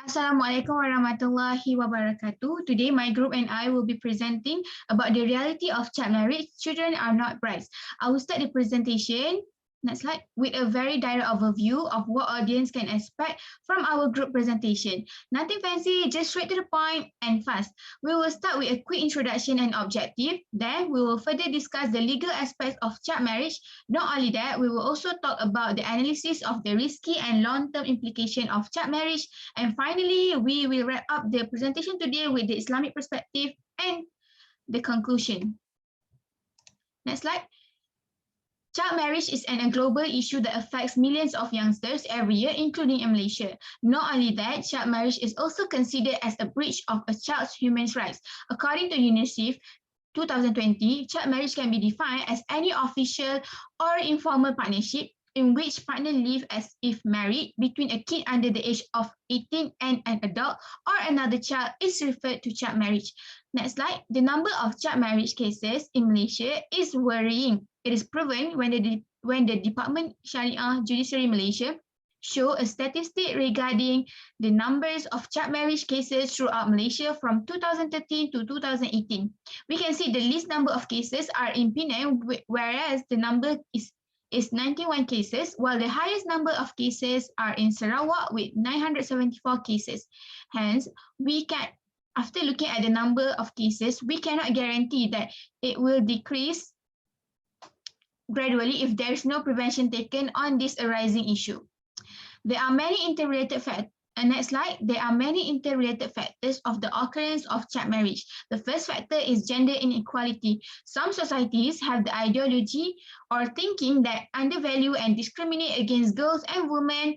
Assalamualaikum warahmatullahi wabarakatuh. Today, my group and I will be presenting about the reality of child marriage. Children are not brides. I will start the presentation, next slide, with a very direct overview of what audience can expect from our group presentation. Nothing fancy, just straight to the point and fast. We will start with a quick introduction and objective. Then, we will further discuss the legal aspects of child marriage. Not only that, we will also talk about the analysis of the risky and long-term implication of child marriage. And finally, we will wrap up the presentation today with the Islamic perspective and the conclusion. Next slide. Child marriage is a global issue that affects millions of youngsters every year, including in Malaysia. Not only that, child marriage is also considered as a breach of a child's human rights. According to UNICEF 2020, child marriage can be defined as any official or informal partnership in which partners live as if married between a kid under the age of 18 and an adult or another child is referred to child marriage. Next slide. The number of child marriage cases in Malaysia is worrying. It is proven when the Department Sharia Judiciary Malaysia show a statistic regarding the numbers of child marriage cases throughout Malaysia from 2013 to 2018. We can see the least number of cases are in Penang, whereas the number is 91 cases, while the highest number of cases are in Sarawak with 974 cases. Hence, after looking at the number of cases, we cannot guarantee that it will decrease gradually if there is no prevention taken on this arising issue. There are many interrelated factors. Next slide. There are many interrelated factors of the occurrence of child marriage. The first factor is gender inequality. Some societies have the ideology or thinking that undervalue and discriminate against girls and women,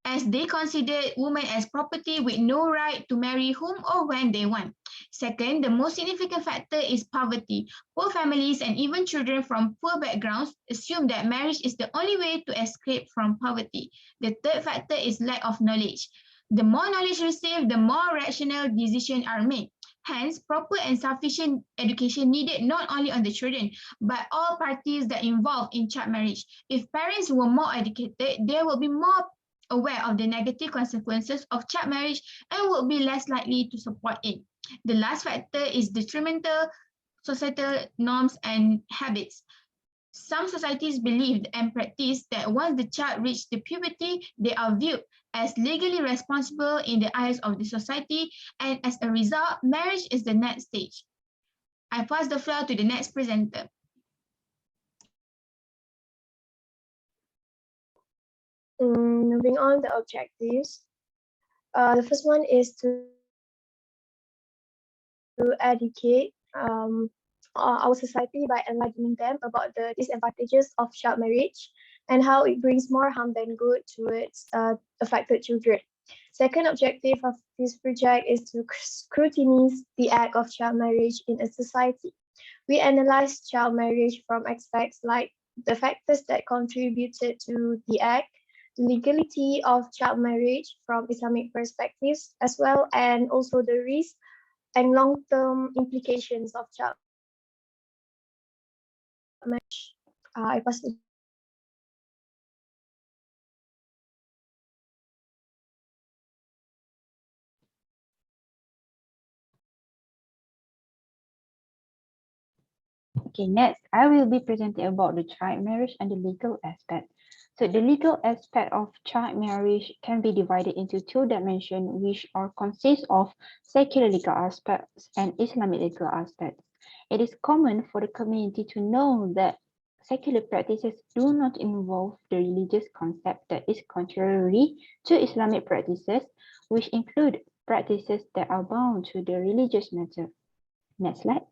as they consider women as property with no right to marry whom or when they want. Second, the most significant factor is poverty. Poor families and even children from poor backgrounds assume that marriage is the only way to escape from poverty. The third factor is lack of knowledge. The more knowledge received, the more rational decisions are made. Hence, proper and sufficient education needed not only on the children, but all parties that involved in child marriage. If parents were more educated, they will be more aware of the negative consequences of child marriage and will be less likely to support it. The last factor is detrimental societal norms and habits. Some societies believe and practice that once the child reaches the puberty, they are viewed as legally responsible in the eyes of the society, and as a result, marriage is the next stage. I pass the floor to the next presenter. Moving on, the objectives. The first one is to educate our society by enlightening them about the disadvantages of child marriage and how it brings more harm than good towards affected children. Second objective of this project is to scrutinize the act of child marriage in a society. We analyze child marriage from aspects like the factors that contributed to the act, the legality of child marriage from Islamic perspectives, as well, and also the risk and long-term implications of child marriage. I pass it. Okay, next, I will be presenting about the child marriage and the legal aspect. So the legal aspect of child marriage can be divided into two dimensions, which consist of secular legal aspects and Islamic legal aspects. It is common for the community to know that secular practices do not involve the religious concept that is contrary to Islamic practices, which include practices that are bound to the religious matter. Next slide.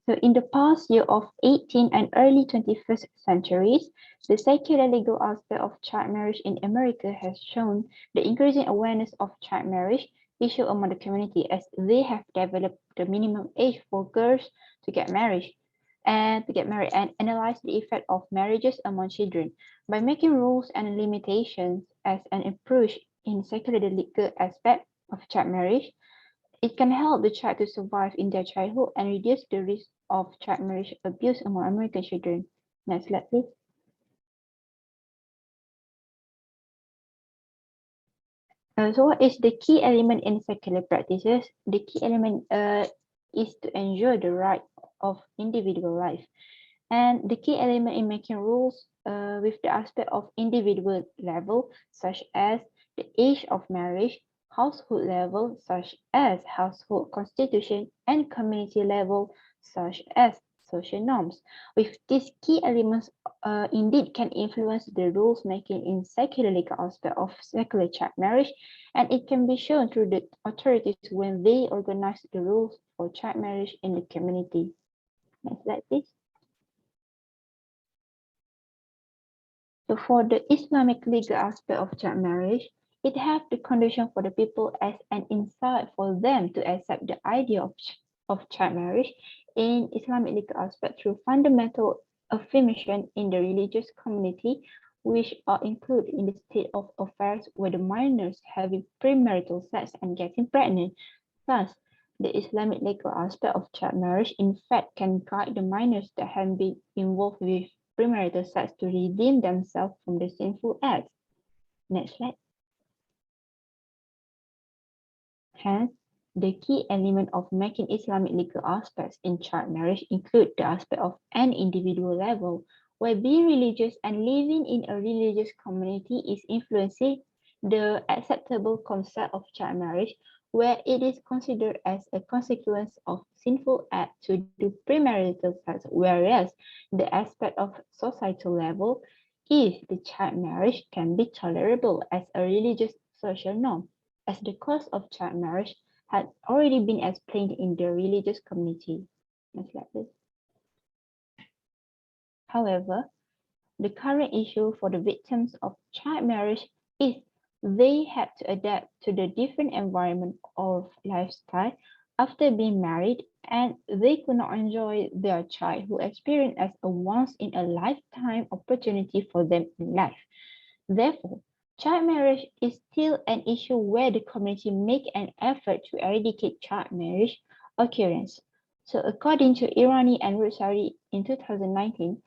So in the past year of 18th and early 21st centuries, the secular legal aspect of child marriage in America has shown the increasing awareness of child marriage issue among the community, as they have developed the minimum age for girls to get married and analyze the effect of marriages among children. By making rules and limitations as an approach in secular legal aspect of child marriage, it can help the child to survive in their childhood and reduce the risk of child marriage abuse among American children. Next slide, please. So what is the key element in secular practices? The key element is to ensure the right of individual life. And the key element in making rules with the aspect of individual level, such as the age of marriage, household level, such as household constitution, and community level, such as social norms. With these key elements, indeed can influence the rules making in secular legal aspect of secular child marriage, and it can be shown through the authorities when they organize the rules for child marriage in the community. Next slide, please. So for the Islamic legal aspect of child marriage, it has the condition for the people as an insight for them to accept the idea of child marriage in Islamic legal aspect through fundamental affirmation in the religious community, which are included in the state of affairs where the minors having premarital sex and getting pregnant. Thus, the Islamic legal aspect of child marriage in fact can guide the minors that have been involved with premarital sex to redeem themselves from the sinful acts. Next slide. Hence, the key element of making Islamic legal aspects in child marriage include the aspect of an individual level, where being religious and living in a religious community is influencing the acceptable concept of child marriage, where it is considered as a consequence of sinful act to do premarital sex, whereas the aspect of societal level is the child marriage can be tolerable as a religious social norm, as the cause of child marriage had already been explained in the religious community. Next slide, please. However, the current issue for the victims of child marriage is they had to adapt to the different environment of lifestyle after being married, and they could not enjoy their childhood experience as a once in a lifetime opportunity for them in life. Therefore, child marriage is still an issue where the community make an effort to eradicate child marriage occurrence. So according to Iryani and Rosari in 2019,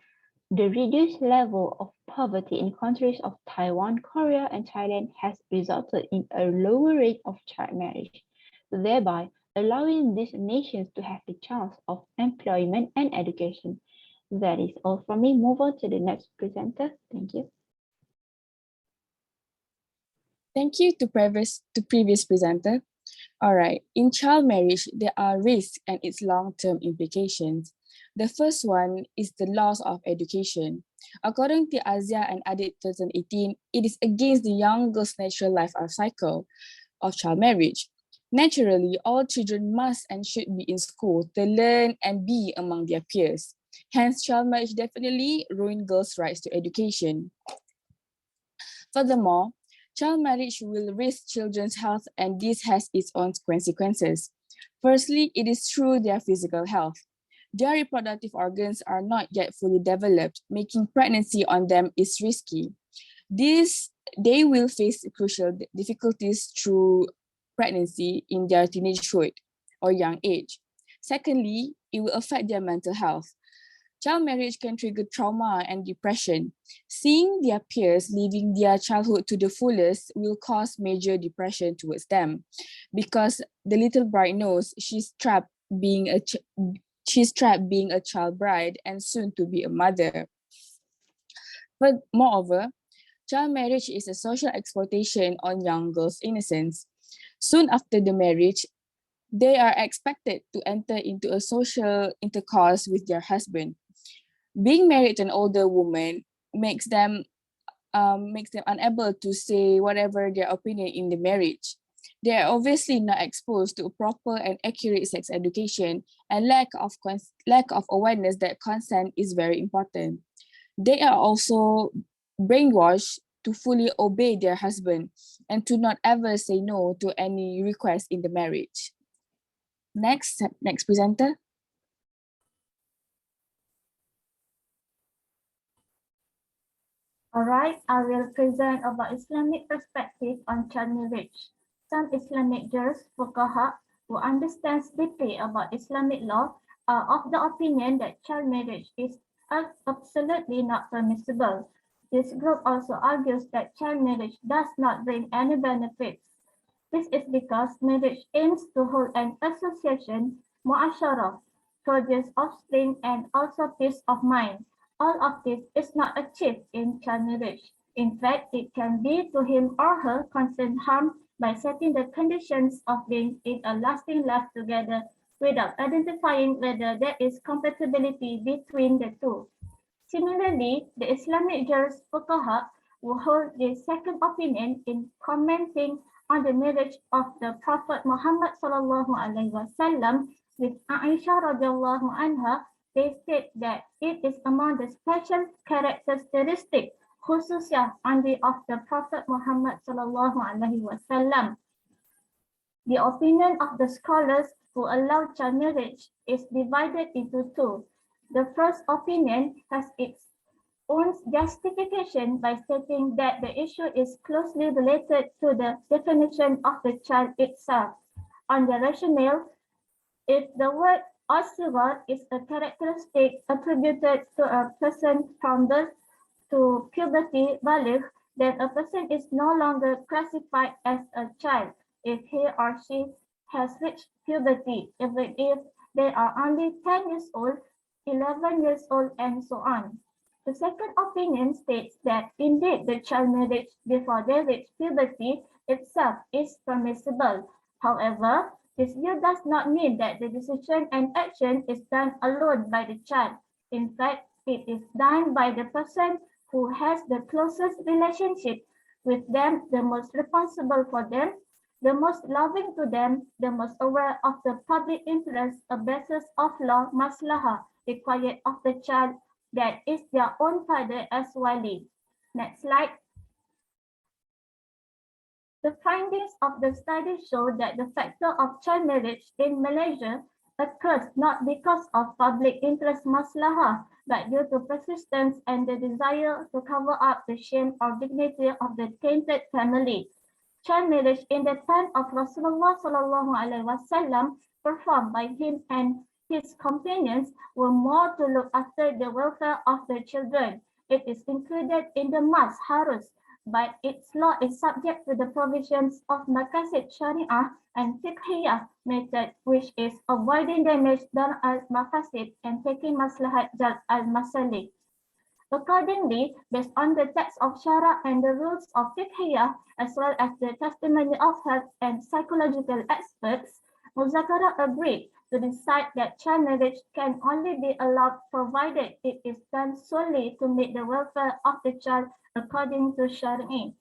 the reduced level of poverty in countries of Taiwan, Korea, and Thailand has resulted in a lower rate of child marriage, thereby allowing these nations to have the chance of employment and education. That is all from me. Move on to the next presenter. Thank you. Thank you to previous presenter. All right, in child marriage, there are risks and its long-term implications. The first one is the loss of education. According to Asia and Adit 2018, it is against the young girl's natural life cycle of child marriage. Naturally, all children must and should be in school to learn and be among their peers. Hence, child marriage definitely ruins girls' rights to education. Furthermore, child marriage will risk children's health, and this has its own consequences. Firstly, it is through their physical health. Their reproductive organs are not yet fully developed, making pregnancy on them is risky. They will face crucial difficulties through pregnancy in their teenagehood or young age. Secondly, it will affect their mental health. Child marriage can trigger trauma and depression. Seeing their peers living their childhood to the fullest will cause major depression towards them, because the little bride knows she's trapped being a child bride and soon to be a mother. But moreover, child marriage is a social exploitation on young girls' innocence. Soon after the marriage, they are expected to enter into a social intercourse with their husband. Being married to an older woman makes them unable to say whatever their opinion in the marriage. They are obviously not exposed to proper and accurate sex education, and lack of awareness that consent is very important. They are also brainwashed to fully obey their husband and to not ever say no to any request in the marriage. Next presenter. Alright, I will present about Islamic perspective on child marriage. Some Islamic jurists, fuqaha, who understands deeply about Islamic law are of the opinion that child marriage is absolutely not permissible. This group also argues that child marriage does not bring any benefits This is because marriage aims to hold an association, mu'asharah, produce offspring, and also peace of mind. All of this is not achieved in child marriage. In fact, it can be to him or her constant harm by setting the conditions of being in a lasting life together without identifying whether there is compatibility between the two. Similarly, the Islamic jurist fuqaha who hold the second opinion in commenting on the marriage of the Prophet Muhammad sallallahu alaihi wasallam with Aisha radiallahu anha, they state that it is among the special characteristic khususiyah only of the Prophet Muhammad sallallahu alaihi wasallam. The opinion of the scholars who allow child marriage is divided into two. The first opinion has its own justification by stating that the issue is closely related to the definition of the child itself. On the rationale, if the word Azuar is a characteristic attributed to a person from birth to puberty, baligh, then a person is no longer classified as a child if he or she has reached puberty, even if they are only 10 years old, 11 years old, and so on. The second opinion states that indeed the child marriage before they reach puberty itself is permissible. However, this view does not mean that the decision and action is done alone by the child. In fact, it is done by the person who has the closest relationship with them, the most responsible for them, the most loving to them, the most aware of the public interest, a basis of law, maslahah, required of the child that is their own father as wali. Next slide. The findings of the study show that the factor of child marriage in Malaysia occurs not because of public interest maslahah, but due to persistence and the desire to cover up the shame or dignity of the tainted family. Child marriage in the time of Rasulullah sallallahu alaihi wasallam performed by him and his companions were more to look after the welfare of the children. It is included in the Mas Harus, but its law is subject to the provisions of Maqasid Syariah and Fiqhiyah method, which is avoiding damage done al-Maqasid and taking Maslahat Jalb al-Masalih. Accordingly, based on the text of Syara and the rules of Fiqhiyah, as well as the testimony of health and psychological experts, Muzakara agreed to decide that child marriage can only be allowed provided it is done solely to meet the welfare of the child according to Syari'i.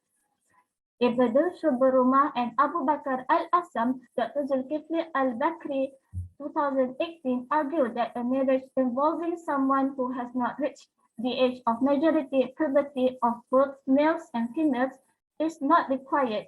Ibn Shuburumah and Abu Bakr al-Assam, Dr. Zulkifli al-Bakri, 2018, argued that a marriage involving someone who has not reached the age of majority puberty of both males and females is not required.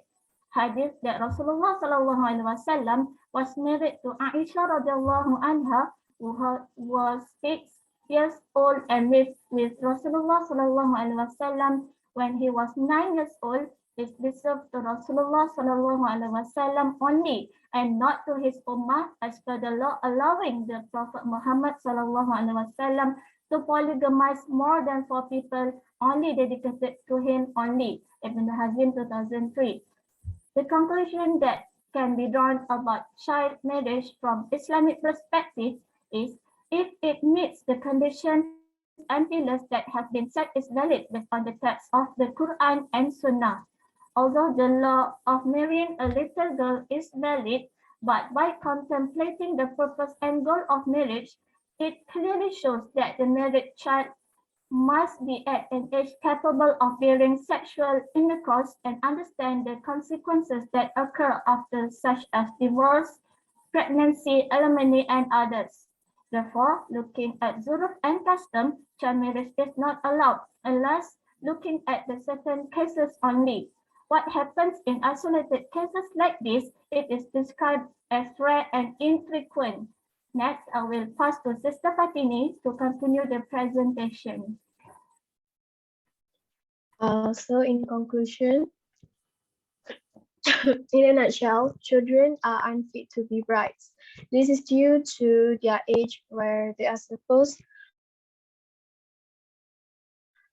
Hadith that Rasulullah SAW was married to Aisha radiallahu anha, who was 6 years old and lived with Rasulullah SAW when he was 9 years old, is reserved to Rasulullah SAW only and not to his ummah as per the law allowing the Prophet Muhammad SAW to polygamize more than 4 people only dedicated to him only. Ibn Hazm 2003. The conclusion that can be drawn about child marriage from Islamic perspective is if it meets the conditions and pillars that have been set is valid based on the text of the Quran and Sunnah. Although the law of marrying a little girl is valid, but by contemplating the purpose and goal of marriage, it clearly shows that the married child must be at an age capable of bearing sexual intercourse and understand the consequences that occur after, such as divorce, pregnancy, alimony, and others. Therefore, looking at zuruf and custom, child marriage is not allowed unless looking at the certain cases only. What happens in isolated cases like this, it is described as rare and infrequent. Next, I will pass to Sister Fatini to continue the presentation. So in conclusion, in a nutshell, children are unfit to be brides. This is due to their age where they are supposed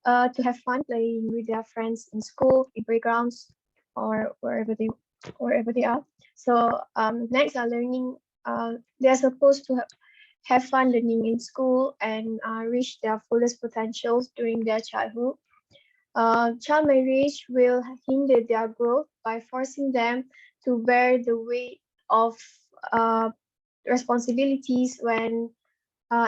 to have fun playing with their friends in school, in playgrounds, or wherever they wherever they are. So next are learning. They are supposed to have fun learning in school and reach their fullest potentials during their childhood. Child marriage will hinder their growth by forcing them to bear the weight of responsibilities when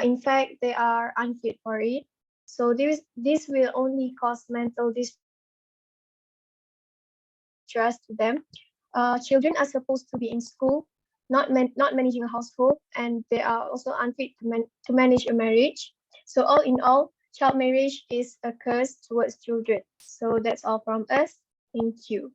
in fact they are unfit for it. So this will only cause mental distress to them. Children are supposed to be in school, not managing a household, and they are also unfit to manage a marriage. So all in all, child marriage is a curse towards children. So that's all from us. Thank you.